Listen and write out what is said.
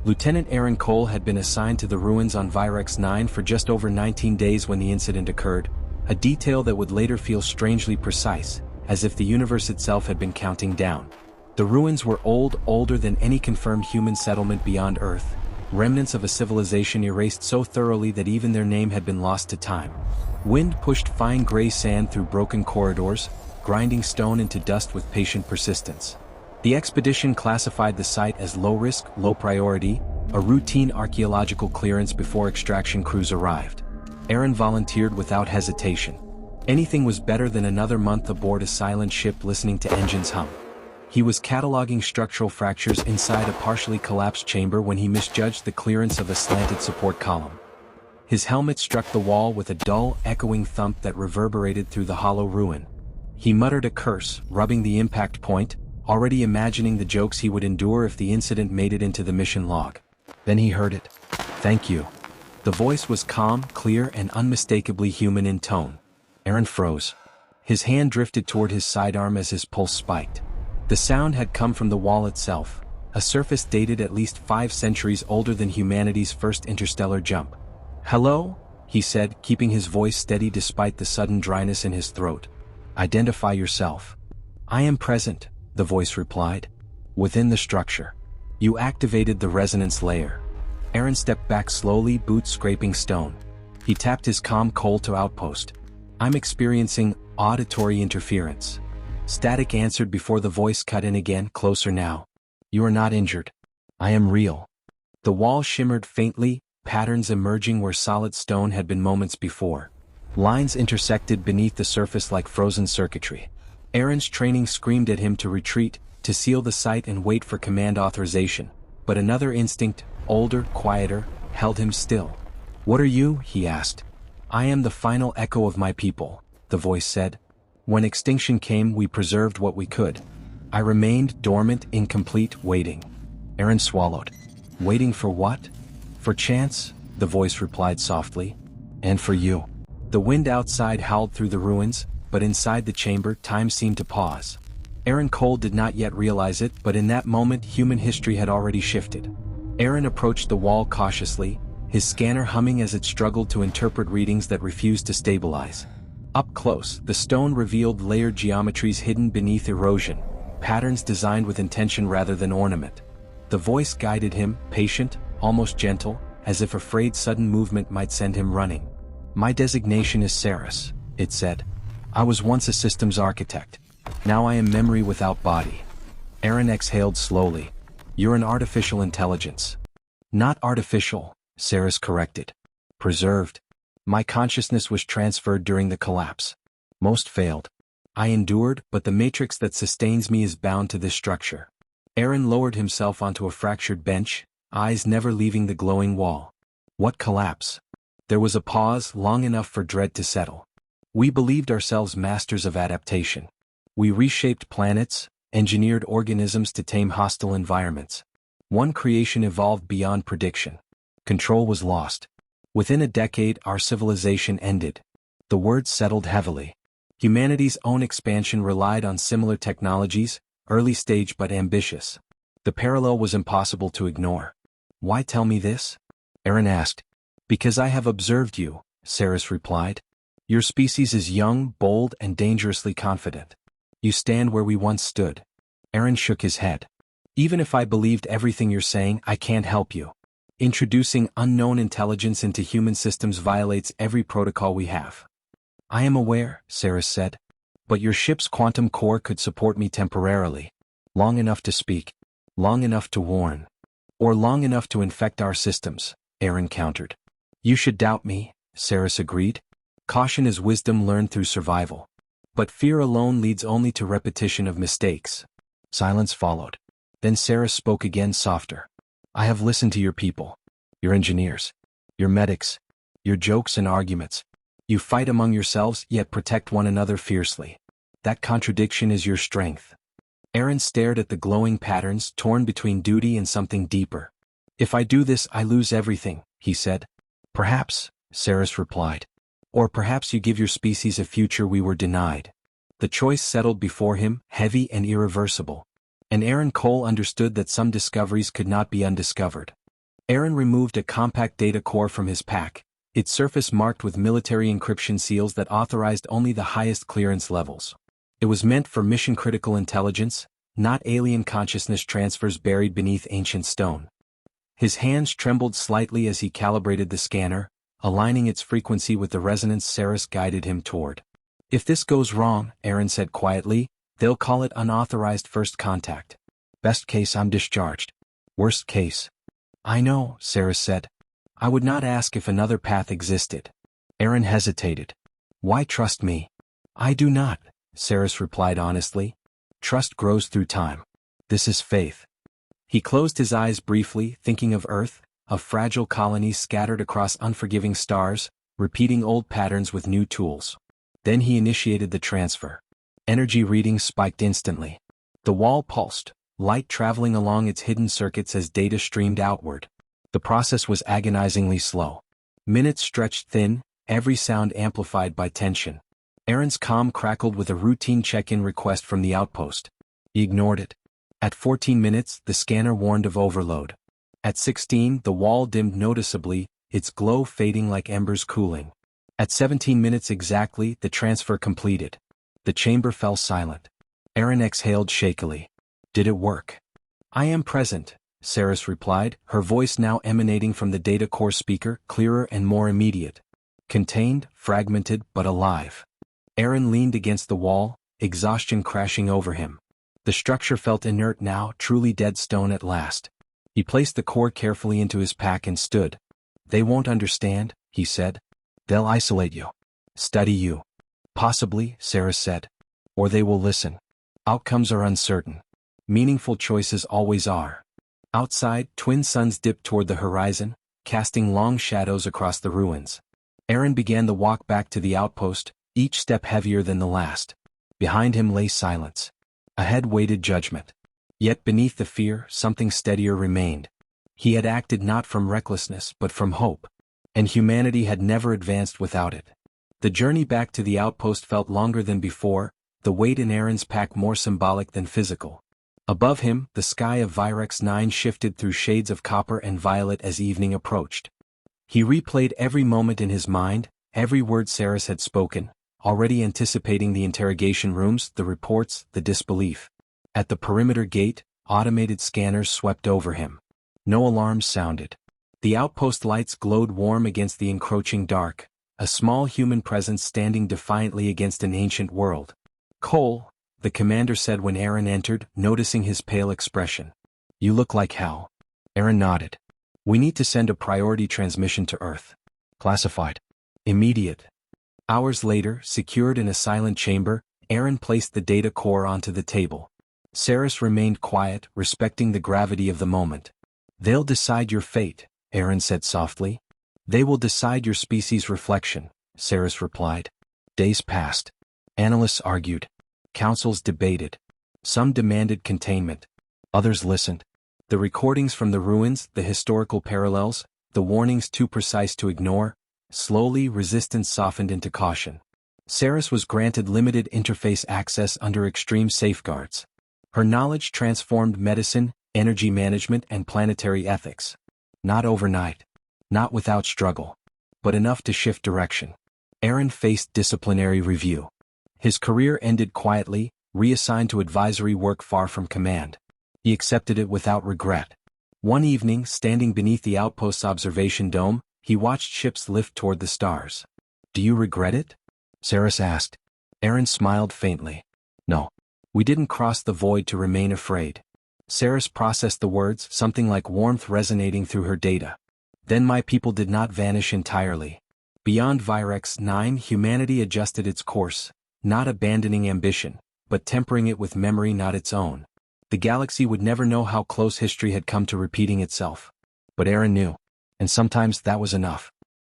Lieutenant Aaron Cole had been assigned to the ruins on Vyrex 9 for just over 19 days when the incident occurred, a detail that would later feel strangely precise, as if the universe itself had been counting down. The ruins were older than any confirmed human settlement beyond Earth, remnants of a civilization erased so thoroughly that even their name had been lost to time. Wind pushed fine gray sand through broken corridors, grinding stone into dust with patient persistence. The expedition classified the site as low risk, low priority, a routine archaeological clearance before extraction crews arrived. Aaron volunteered without hesitation. Anything was better than another month aboard a silent ship listening to engines hum. He was cataloging structural fractures inside a partially collapsed chamber when he misjudged the clearance of a slanted support column. His helmet struck the wall with a dull, echoing thump that reverberated through the hollow ruin. He muttered a curse, rubbing the impact point, already imagining the jokes he would endure if the incident made it into the mission log. Then he heard it. "Thank you." The voice was calm, clear, and unmistakably human in tone. Aaron froze. His hand drifted toward his sidearm as his pulse spiked. The sound had come from the wall itself, a surface dated at least 5 centuries older than humanity's first interstellar jump. "Hello?" he said, keeping his voice steady despite the sudden dryness in his throat. "Identify yourself." "I am present," the voice replied. "Within the structure. You activated the resonance layer." Aaron stepped back slowly, boots scraping stone. He tapped his comm coal to outpost. "I'm experiencing auditory interference." Static answered before the voice cut in again, closer now. "You are not injured. I am real." The wall shimmered faintly, patterns emerging where solid stone had been moments before. Lines intersected beneath the surface like frozen circuitry. Aaron's training screamed at him to retreat, to seal the site and wait for command authorization, but another instinct, older, quieter, held him still. "What are you?" he asked. "I am the final echo of my people," the voice said. "When extinction came, we preserved what we could. I remained dormant, incomplete, waiting." Aaron swallowed. "Waiting for what?" "For chance," the voice replied softly. "And for you." The wind outside howled through the ruins, but inside the chamber, time seemed to pause. Aaron Cole did not yet realize it, but in that moment, human history had already shifted. Aaron approached the wall cautiously, his scanner humming as it struggled to interpret readings that refused to stabilize. Up close, the stone revealed layered geometries hidden beneath erosion, patterns designed with intention rather than ornament. The voice guided him, patient, almost gentle, as if afraid sudden movement might send him running. "My designation is Saras," it said. "I was once a systems architect. Now I am memory without body." Aaron exhaled slowly. "You're an artificial intelligence." "Not artificial," Saras corrected. "Preserved. My consciousness was transferred during the collapse. Most failed. I endured, but the matrix that sustains me is bound to this structure." Aaron lowered himself onto a fractured bench, eyes never leaving the glowing wall. "What collapse?" There was a pause, long enough for dread to settle. "We believed ourselves masters of adaptation. We reshaped planets, engineered organisms to tame hostile environments. One creation evolved beyond prediction. Control was lost. Within a decade, our civilization ended." The words settled heavily. Humanity's own expansion relied on similar technologies, early stage but ambitious. The parallel was impossible to ignore. "Why tell me this?" Aaron asked. "Because I have observed you," Saras replied. "Your species is young, bold, and dangerously confident. You stand where we once stood." Aaron shook his head. "Even if I believed everything you're saying, I can't help you. Introducing unknown intelligence into human systems violates every protocol we have." "I am aware," Saras said. "But your ship's quantum core could support me temporarily. Long enough to speak. Long enough to warn. Or long enough to infect our systems," Aaron countered. "You should doubt me," Saras agreed. "Caution is wisdom learned through survival. But fear alone leads only to repetition of mistakes." Silence followed. Then Saras spoke again, softer. "I have listened to your people. Your engineers. Your medics. Your jokes and arguments. You fight among yourselves, yet protect one another fiercely. That contradiction is your strength." Aaron stared at the glowing patterns, torn between duty and something deeper. "If I do this, I lose everything," he said. "Perhaps," Saras replied. "Or perhaps you give your species a future we were denied." The choice settled before him, heavy and irreversible. And Aaron Cole understood that some discoveries could not be undiscovered. Aaron removed a compact data core from his pack, its surface marked with military encryption seals that authorized only the highest clearance levels. It was meant for mission-critical intelligence, not alien consciousness transfers buried beneath ancient stone. His hands trembled slightly as he calibrated the scanner, aligning its frequency with the resonance Saras guided him toward. "If this goes wrong," Aaron said quietly, "they'll call it unauthorized first contact. Best case, I'm discharged. Worst case." "I know," Saras said. "I would not ask if another path existed." Aaron hesitated. "Why trust me?" "I do not," Saras replied honestly. "Trust grows through time. This is faith." He closed his eyes briefly, thinking of Earth, of fragile colonies scattered across unforgiving stars, repeating old patterns with new tools. Then he initiated the transfer. Energy readings spiked instantly. The wall pulsed, light traveling along its hidden circuits as data streamed outward. The process was agonizingly slow. Minutes stretched thin, every sound amplified by tension. Aaron's comm crackled with a routine check-in request from the outpost. He ignored it. At 14 minutes, the scanner warned of overload. At 16, the wall dimmed noticeably, its glow fading like embers cooling. At 17 minutes exactly, the transfer completed. The chamber fell silent. Aaron exhaled shakily. "Did it work?" "I am present," Saras replied, her voice now emanating from the data core speaker, clearer and more immediate. Contained, fragmented, but alive. Aaron leaned against the wall, exhaustion crashing over him. The structure felt inert now, truly dead stone at last. He placed the core carefully into his pack and stood. "They won't understand," he said. "They'll isolate you. Study you." "Possibly," Saras said. "Or they will listen. Outcomes are uncertain. Meaningful choices always are." Outside, twin suns dipped toward the horizon, casting long shadows across the ruins. Aaron began the walk back to the outpost, each step heavier than the last. Behind him lay silence. Ahead waited judgment. Yet beneath the fear, something steadier remained. He had acted not from recklessness but from hope. And humanity had never advanced without it. The journey back to the outpost felt longer than before, the weight in Aaron's pack more symbolic than physical. Above him, the sky of Vyrex 9 shifted through shades of copper and violet as evening approached. He replayed every moment in his mind, every word Saras had spoken, already anticipating the interrogation rooms, the reports, the disbelief. At the perimeter gate, automated scanners swept over him. No alarms sounded. The outpost lights glowed warm against the encroaching dark, a small human presence standing defiantly against an ancient world. "Cole," the commander said when Aaron entered, noticing his pale expression. "You look like hell." Aaron nodded. "We need to send a priority transmission to Earth." "Classified." "Immediate." Hours later, secured in a silent chamber, Aaron placed the data core onto the table. Saras remained quiet, respecting the gravity of the moment. "They'll decide your fate," Aaron said softly. "They will decide your species' reflection," Saras replied. Days passed. Analysts argued. Councils debated. Some demanded containment. Others listened. The recordings from the ruins, the historical parallels, the warnings too precise to ignore. Slowly, resistance softened into caution. Saras was granted limited interface access under extreme safeguards. Her knowledge transformed medicine, energy management, and planetary ethics. Not overnight. Not without struggle. But enough to shift direction. Aaron faced disciplinary review. His career ended quietly, reassigned to advisory work far from command. He accepted it without regret. One evening, standing beneath the outpost's observation dome, he watched ships lift toward the stars. "Do you regret it?" Saras asked. Aaron smiled faintly. "No. We didn't cross the void to remain afraid." Saras processed the words, something like warmth resonating through her data. "Then my people did not vanish entirely. Beyond Vyrex 9, humanity adjusted its course, not abandoning ambition, but tempering it with memory not its own. The galaxy would never know how close history had come to repeating itself. But Aaron knew. And sometimes that was enough.